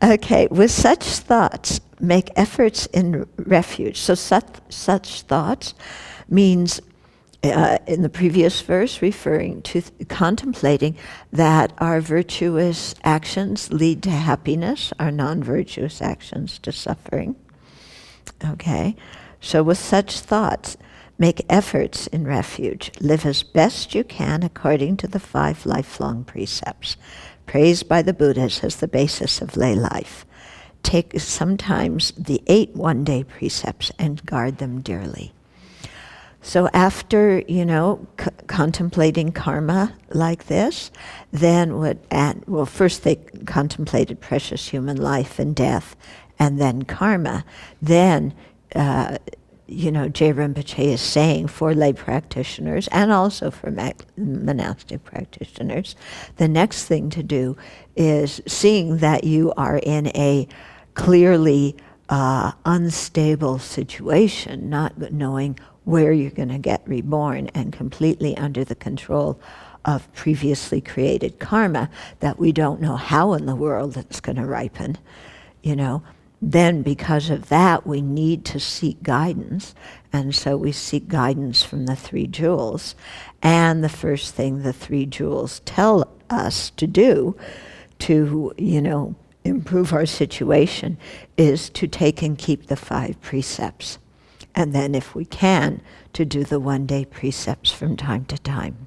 Okay, with such thoughts, make efforts in refuge. So such thoughts means, in the previous verse, referring to contemplating that our virtuous actions lead to happiness, our non-virtuous actions to suffering. Okay, so with such thoughts, make efforts in refuge. Live as best you can according to the 5 lifelong precepts, praised by the Buddhas as the basis of lay life. Take sometimes the 8 one-day precepts and guard them dearly. So after, contemplating karma like this, then first they contemplated precious human life and death, and then karma. Then, Jay Rinpoche is saying for lay practitioners and also for monastic practitioners, the next thing to do is, seeing that you are in a clearly unstable situation, not knowing where you're going to get reborn and completely under the control of previously created karma that we don't know how in the world it's going to ripen, then because of that we need to seek guidance. And so we seek guidance from the 3 jewels. And the first thing the 3 jewels tell us to do to, improve our situation is to take and keep the 5 precepts. And then if we can, to do the one-day precepts from time to time.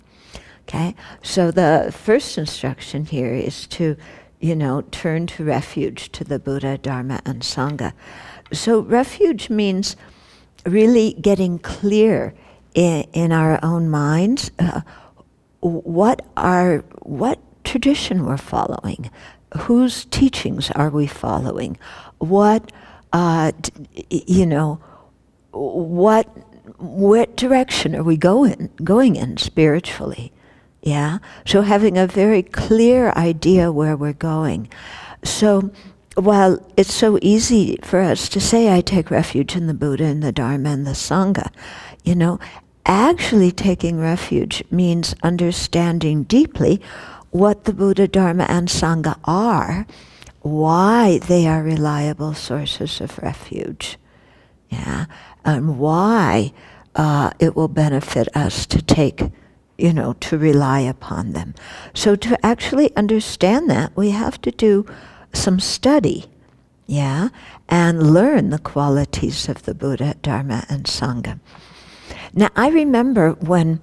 Okay? So the first instruction here is to, turn to refuge, to the Buddha, Dharma, and Sangha. So refuge means really getting clear in our own minds what tradition we're following, whose teachings are we following, what direction are we going in spiritually? Yeah, so having a very clear idea where we're going. So while it's so easy for us to say, I take refuge in the Buddha and the Dharma and the Sangha, actually taking refuge means understanding deeply what the Buddha, Dharma, and Sangha are, why they are reliable sources of refuge, and why it will benefit us to take, to rely upon them. So to actually understand that, we have to do some study, and learn the qualities of the Buddha, Dharma, and Sangha. Now, I remember when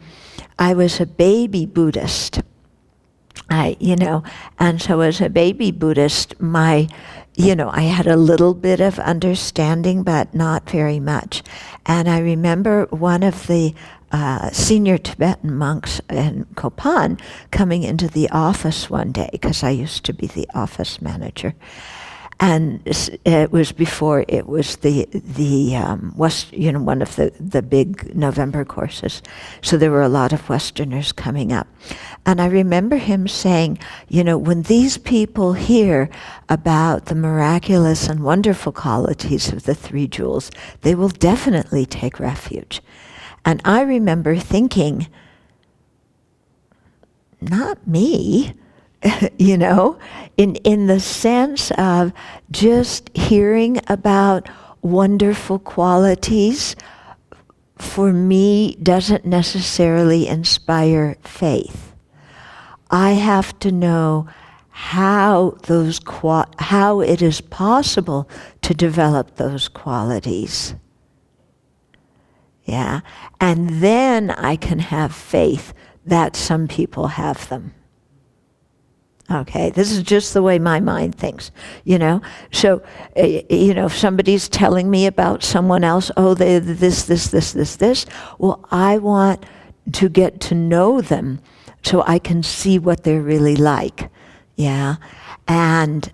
I was a baby Buddhist, and so as a baby Buddhist, I had a little bit of understanding, but not very much. And I remember one of the senior Tibetan monks in Kopan coming into the office one day, because I used to be the office manager. And it was before it was the one of the big November courses. So there were a lot of Westerners coming up. And I remember him saying, when these people hear about the miraculous and wonderful qualities of the 3 jewels, they will definitely take refuge. And I remember thinking, not me. In the sense of just hearing about wonderful qualities, for me, doesn't necessarily inspire faith. I have to know how it is possible to develop those qualities. And then I can have faith that some people have them. Okay, this is just the way my mind thinks, So, if somebody's telling me about someone else, they this. Well, I want to get to know them so I can see what they're really like. And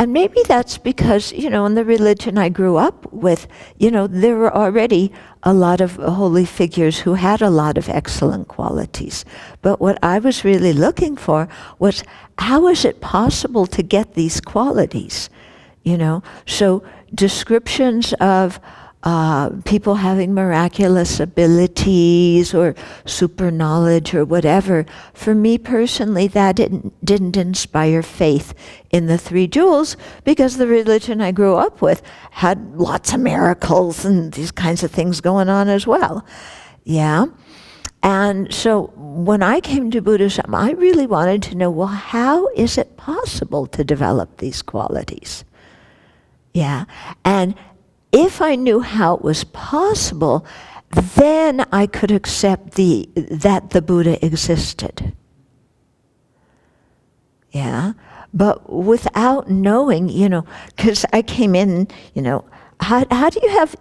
maybe that's because, in the religion I grew up with, there were already a lot of holy figures who had a lot of excellent qualities. But what I was really looking for was, how is it possible to get these qualities? So descriptions of people having miraculous abilities or super knowledge or whatever. For me personally, that didn't inspire faith in the three jewels, because the religion I grew up with had lots of miracles and these kinds of things going on as well. Yeah. And so when I came to Buddhism, I really wanted to know, well, how is it possible to develop these qualities? Yeah. And if I knew how it was possible, then I could accept that the Buddha existed. Yeah. But without knowing, because I came in, how do you have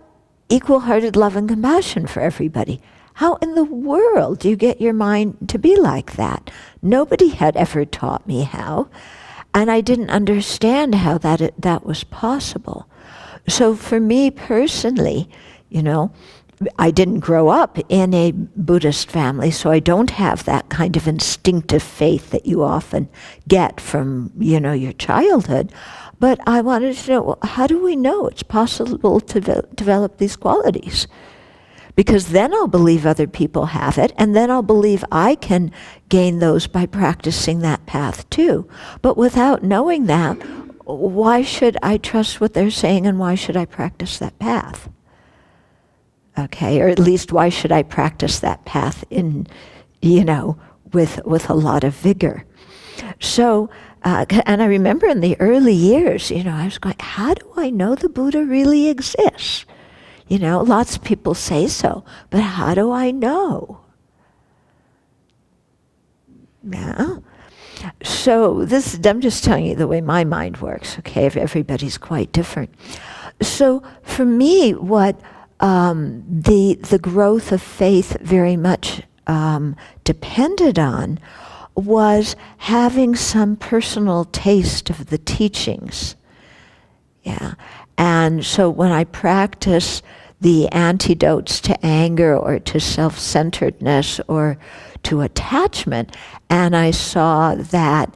equal-hearted love and compassion for everybody? How in the world do you get your mind to be like that? Nobody had ever taught me how, and I didn't understand how that was possible. So for me personally, I didn't grow up in a Buddhist family, so I don't have that kind of instinctive faith that you often get from, your childhood. But I wanted to know, well, how do we know it's possible to develop these qualities? Because then I'll believe other people have it, and then I'll believe I can gain those by practicing that path too. But without knowing that, why should I trust what they're saying, and why should I practice that path? Okay, or at least why should I practice that path in, with a lot of vigor? So, and I remember in the early years, I was going, how do I know the Buddha really exists? Lots of people say so, but how do I know? Yeah. So I'm just telling you the way my mind works, okay? Everybody's quite different. So for me, what the growth of faith very much depended on was having some personal taste of the teachings. Yeah. And so when I practice the antidotes to anger or to self-centeredness or to attachment, and I saw that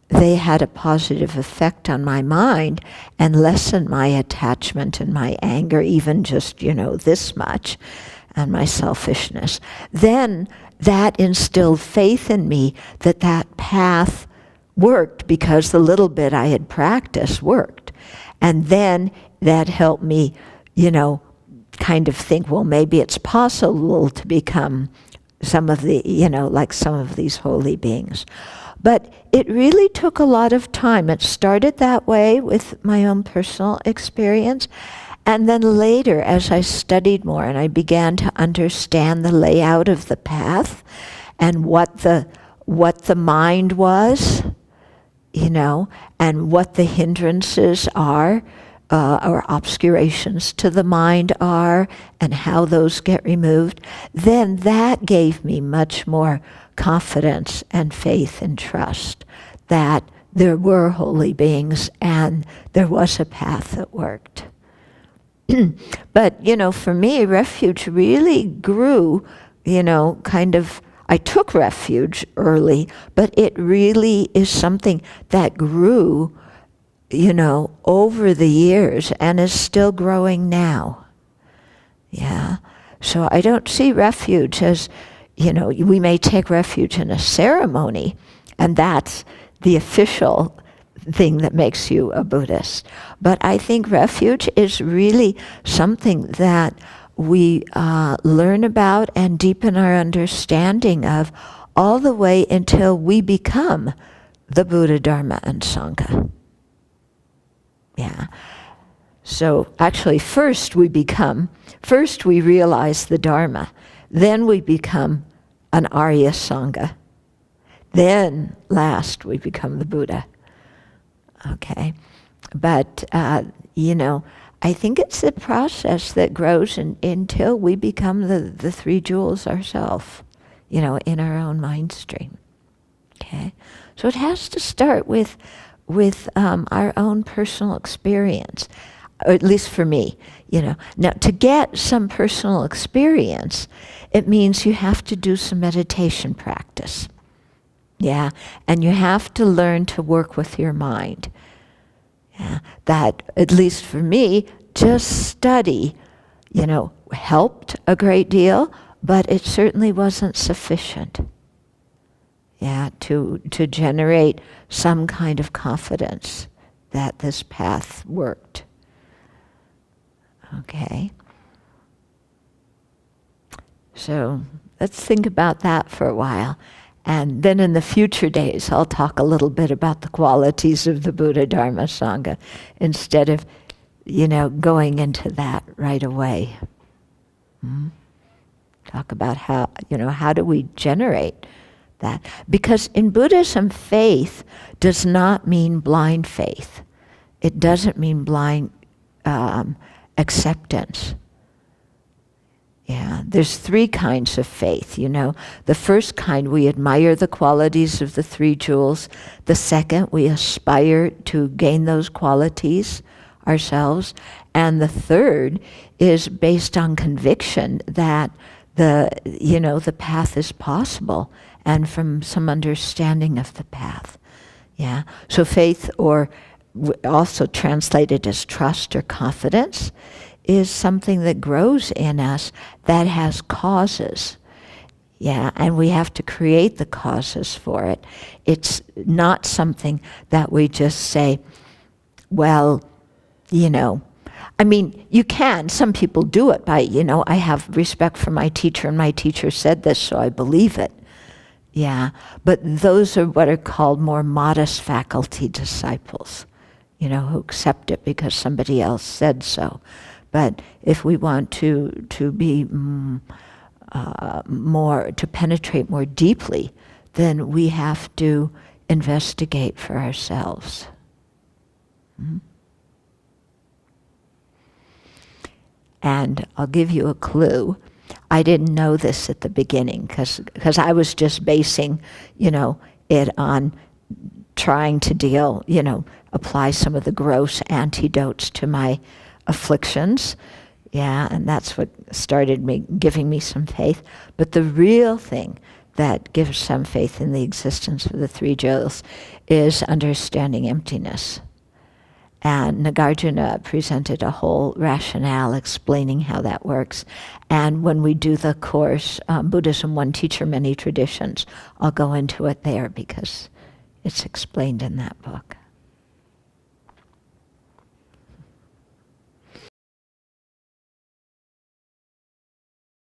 they had a positive effect on my mind and lessened my attachment and my anger, even just, this much, and my selfishness, then that instilled faith in me that path worked, because the little bit I had practiced worked. And then that helped me, kind of think, well, maybe it's possible to become some of the, like some of these holy beings. But it really took a lot of time. It started that way with my own personal experience. And then later, as I studied more and I began to understand the layout of the path and what the mind was, and what the hindrances are, or obscurations to the mind are, and how those get removed, then that gave me much more confidence and faith and trust that there were holy beings and there was a path that worked. But, for me, Refuge really grew, I took Refuge early, but it really is something that grew, over the years and is still growing now. Yeah. So I don't see Refuge as, we may take refuge in a ceremony, and that's the official thing that makes you a Buddhist. But I think Refuge is really something that we learn about and deepen our understanding of all the way until we become the Buddha, Dharma, and Sangha. Yeah. So actually first we realize the Dharma, then we become an Arya Sangha, then last we become the Buddha. Okay. But, I think it's the process that grows until we become the three jewels ourselves, in our own mind stream. Okay. So it has to start with our own personal experience, or at least for me, Now, to get some personal experience, it means you have to do some meditation practice. Yeah. And you have to learn to work with your mind. Yeah, that, at least for me, just study, helped a great deal, but it certainly wasn't sufficient. Yeah, to generate some kind of confidence that this path worked. Okay. So let's think about that for a while. And then in the future days, I'll talk a little bit about the qualities of the Buddha, Dharma, Sangha, instead of, going into that right away. Talk about how do we generate that? Because in Buddhism, faith does not mean blind faith. It doesn't mean blind acceptance. Yeah, there's 3 kinds of faith, The first kind, we admire the qualities of the 3 jewels. The second, we aspire to gain those qualities ourselves. And the third is based on conviction that the path is possible and from some understanding of the path. Yeah, so faith, or also translated as trust or confidence, is something that grows in us that has causes. Yeah, and we have to create the causes for it. It's not something that we just say, well, you can. Some people do it by, I have respect for my teacher and my teacher said this, so I believe it. Yeah, but those are what are called more modest faculty disciples, who accept it because somebody else said so. But if we want to be to penetrate more deeply, then we have to investigate for ourselves. And I'll give you a clue. I didn't know this at the beginning because I was just basing, it on trying to deal, apply some of the gross antidotes to my afflictions. Yeah, and that's what started giving me some faith. But the real thing that gives some faith in the existence of the 3 jewels is understanding emptiness. And Nagarjuna presented a whole rationale explaining how that works. And when we do the course, Buddhism, One Teacher, Many Traditions, I'll go into it there because it's explained in that book.